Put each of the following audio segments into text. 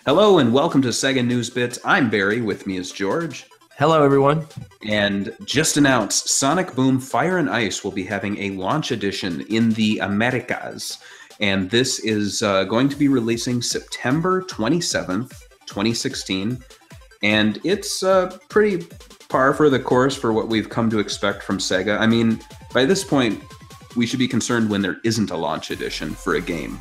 Hello and welcome to SEGA News Bits. I'm Barry, with me is George. Hello, everyone. And just announced, Sonic Boom Fire and Ice will be having a launch edition in the Americas. And this is going to be releasing September 27th, 2016. And it's pretty par for the course for what we've come to expect from Sega. I mean, by this point, we should be concerned when there isn't a launch edition for a game.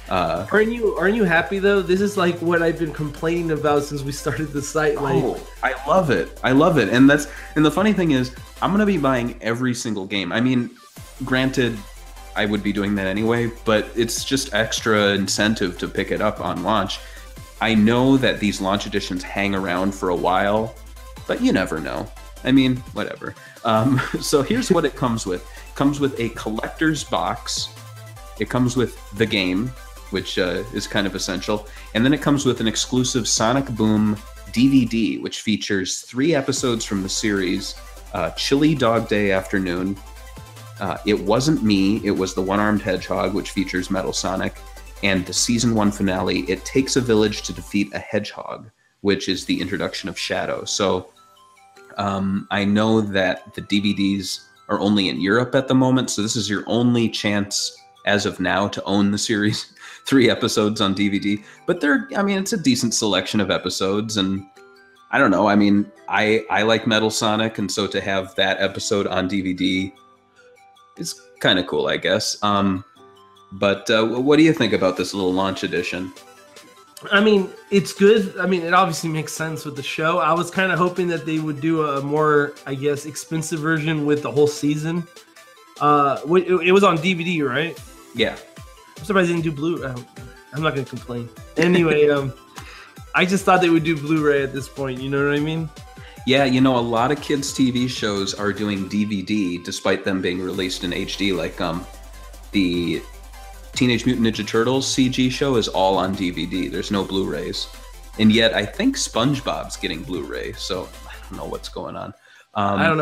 Aren't you happy though? This is like what I've been complaining about since we started the site. Oh, I love it. I love it. And the funny thing is, I'm gonna be buying every single game. I mean, granted, I would be doing that anyway, but it's just extra incentive to pick it up on launch. I know that these launch editions hang around for a while, but you never know. I mean, whatever. So here's what it comes with. It comes with a collector's box. It comes with the game, which is kind of essential. And then it comes with an exclusive Sonic Boom DVD, which features 3 episodes from the series, Chilly Dog Day Afternoon, It Wasn't Me, It Was the One-Armed Hedgehog, which features Metal Sonic, and the Season 1 finale, It Takes a Village to Defeat a Hedgehog, which is the introduction of Shadow. So I know that the DVDs are only in Europe at the moment, so this is your only chance as of now to own the series 3 episodes on DVD. But it's a decent selection of episodes, and I don't know, I mean, I like Metal Sonic, and so to have that episode on DVD is kind of cool, I guess. But what do you think about this little launch edition? I mean, it's good. I mean, it obviously makes sense with the show. I was kind of hoping that they would do a more, I guess, expensive version with the whole season. It was on DVD, right? Yeah. I'm surprised they didn't do Blu-ray. I'm not going to complain. Anyway, I just thought they would do Blu-ray at this point. You know what I mean? Yeah, you know, a lot of kids' TV shows are doing DVD despite them being released in HD. Like the Teenage Mutant Ninja Turtles CG show is all on DVD. There's no Blu-rays. And yet I think SpongeBob's getting Blu-ray, so I don't know what's going on. I don't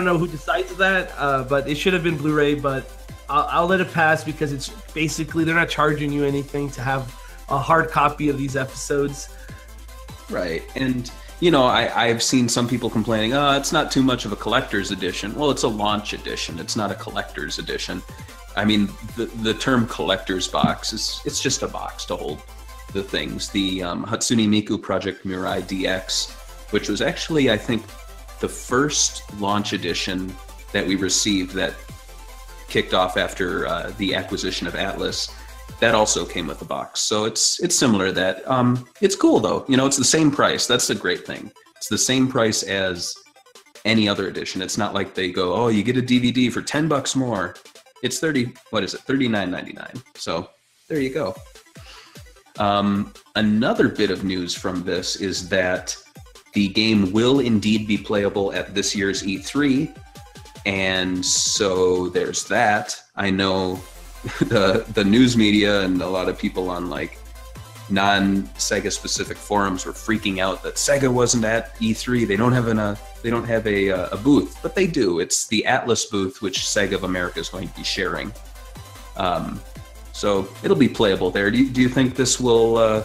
know who decides that, but it should have been Blu-ray, but I'll let it pass because it's basically they're not charging you anything to have a hard copy of these episodes. Right. And, you know, I've seen some people complaining, it's not too much of a collector's edition. Well, it's a launch edition. It's not a collector's edition. I mean, the term collector's box it's just a box to hold the things. The Hatsune Miku Project Mirai DX, which was actually, I think, the first launch edition that we received that kicked off after the acquisition of Atlas, that also came with a box. So it's similar to that. It's cool though. You know, it's the same price. That's the great thing. It's the same price as any other edition. It's not like they go, oh, you get a DVD for $10 more. It's $39.99. So there you go. Another bit of news from this is that the game will indeed be playable at this year's E3. And so there's that. I know the news media and a lot of people on like non-Sega specific forums were freaking out that Sega wasn't at E3. They don't have a booth, but they do. It's the Atlas booth, which Sega of America is going to be sharing. So it'll be playable there. Do you think this will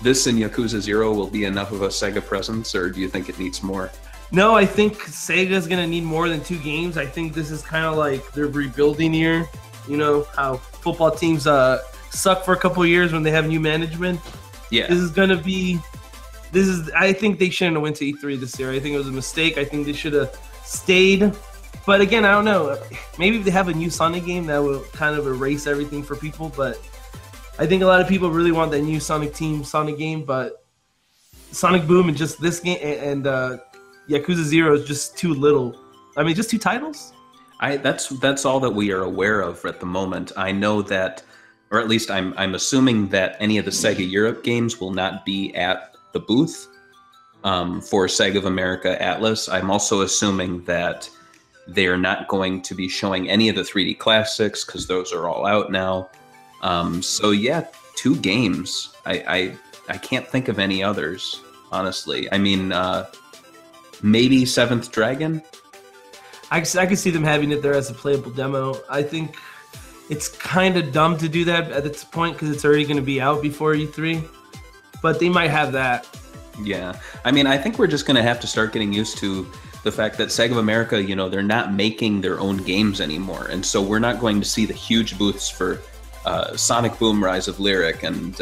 this and Yakuza 0 will be enough of a Sega presence, or do you think it needs more? No, I think Sega's going to need more than 2 games. I think this is kind of like their rebuilding year. You know, how football teams suck for a couple of years when they have new management. Yeah. I think they shouldn't have went to E3 this year. I think it was a mistake. I think they should have stayed. But again, I don't know. Maybe if they have a new Sonic game, that will kind of erase everything for people. But I think a lot of people really want that new Sonic game. But Sonic Boom and just this game and Yakuza 0 is just too little. I mean, just 2 titles? That's all that we are aware of at the moment. I know that, or at least I'm assuming that any of the Sega Europe games will not be at the booth for Sega of America Atlas. I'm also assuming that they are not going to be showing any of the 3D classics because those are all out now. So yeah, 2 games. I can't think of any others, honestly. I mean, maybe Seventh Dragon. I could see them having it there as a playable demo. I think it's kind of dumb to do that at this point because it's already going to be out before E3. but they might have that. Yeah. I mean, I think we're just going to have to start getting used to the fact that SEGA of America, you know, they're not making their own games anymore. And so we're not going to see the huge booths for Sonic Boom, Rise of Lyric, and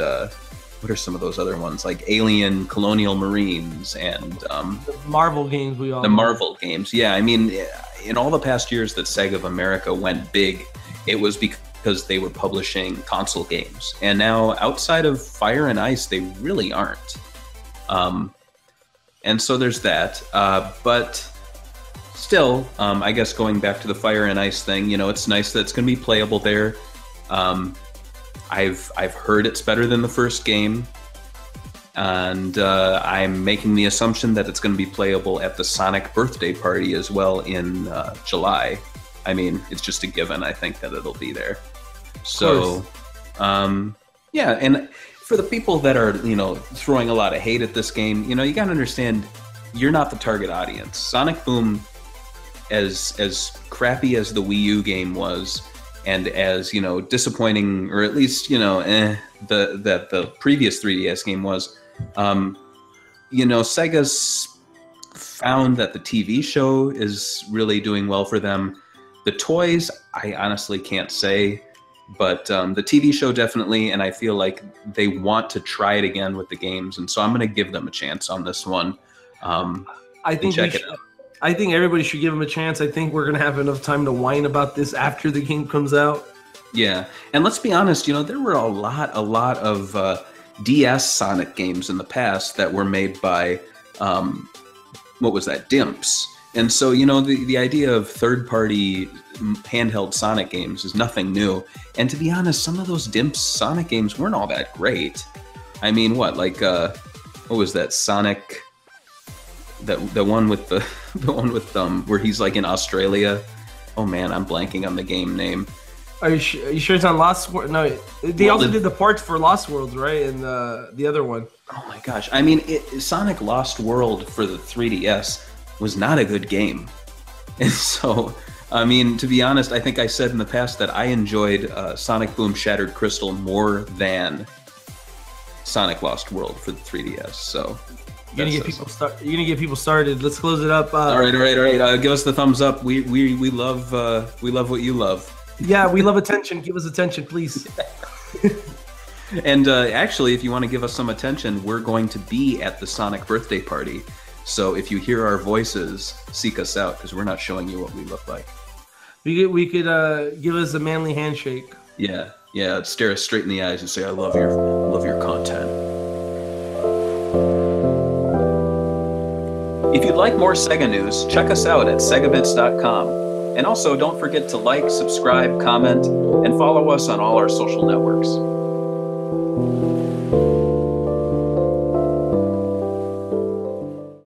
what are some of those other ones? Like Alien, Colonial Marines, and The Marvel games we all the know. Marvel games. Yeah, I mean, in all the past years that SEGA of America went big, it was because they were publishing console games. And now, outside of Fire and Ice, they really aren't. And so there's that. But still, I guess going back to the Fire and Ice thing, you know, it's nice that it's going to be playable there. I've heard it's better than the first game, and I'm making the assumption that it's going to be playable at the Sonic birthday party as well in July. I mean, it's just a given. I think that it'll be there. So, yeah, and for the people that are, you know, throwing a lot of hate at this game, you know, you got to understand, you're not the target audience. Sonic Boom, as crappy as the Wii U game was, and as, you know, disappointing, or at least, you know, the previous 3DS game was, you know, Sega's found that the TV show is really doing well for them. The toys, I honestly can't say, but the TV show definitely, and I feel like they want to try it again with the games, and so I'm going to give them a chance on this one. I think check it out. I think everybody should give them a chance. I think we're going to have enough time to whine about this after the game comes out. Yeah, and let's be honest, you know, there were a lot of DS Sonic games in the past that were made by, what was that, Dimps. And so, you know, the idea of third-party handheld Sonic games is nothing new. And to be honest, some of those Dimps Sonic games weren't all that great. I mean, what, like, what was that, Sonic... The one with where he's like in Australia. Oh man, I'm blanking on the game name. Are you sure it's on Lost World? No, they also did the parts for Lost Worlds, right? And the other one. Oh my gosh, I mean, Sonic Lost World for the 3DS was not a good game, and so I mean, to be honest, I think I said in the past that I enjoyed Sonic Boom Shattered Crystal more than Sonic Lost World for the 3DS. So. You're gonna get people started. Let's close it up. All right. Give us the thumbs up. We love what you love. Yeah, we love attention. Give us attention, please. And actually, if you want to give us some attention, we're going to be at the Sonic birthday party. So if you hear our voices, seek us out, because we're not showing you what we look like. We could give us a manly handshake. Yeah. Stare us straight in the eyes and say, "I love your content." If you'd like more SEGA news, check us out at SEGAbits.com. And also, don't forget to like, subscribe, comment, and follow us on all our social networks.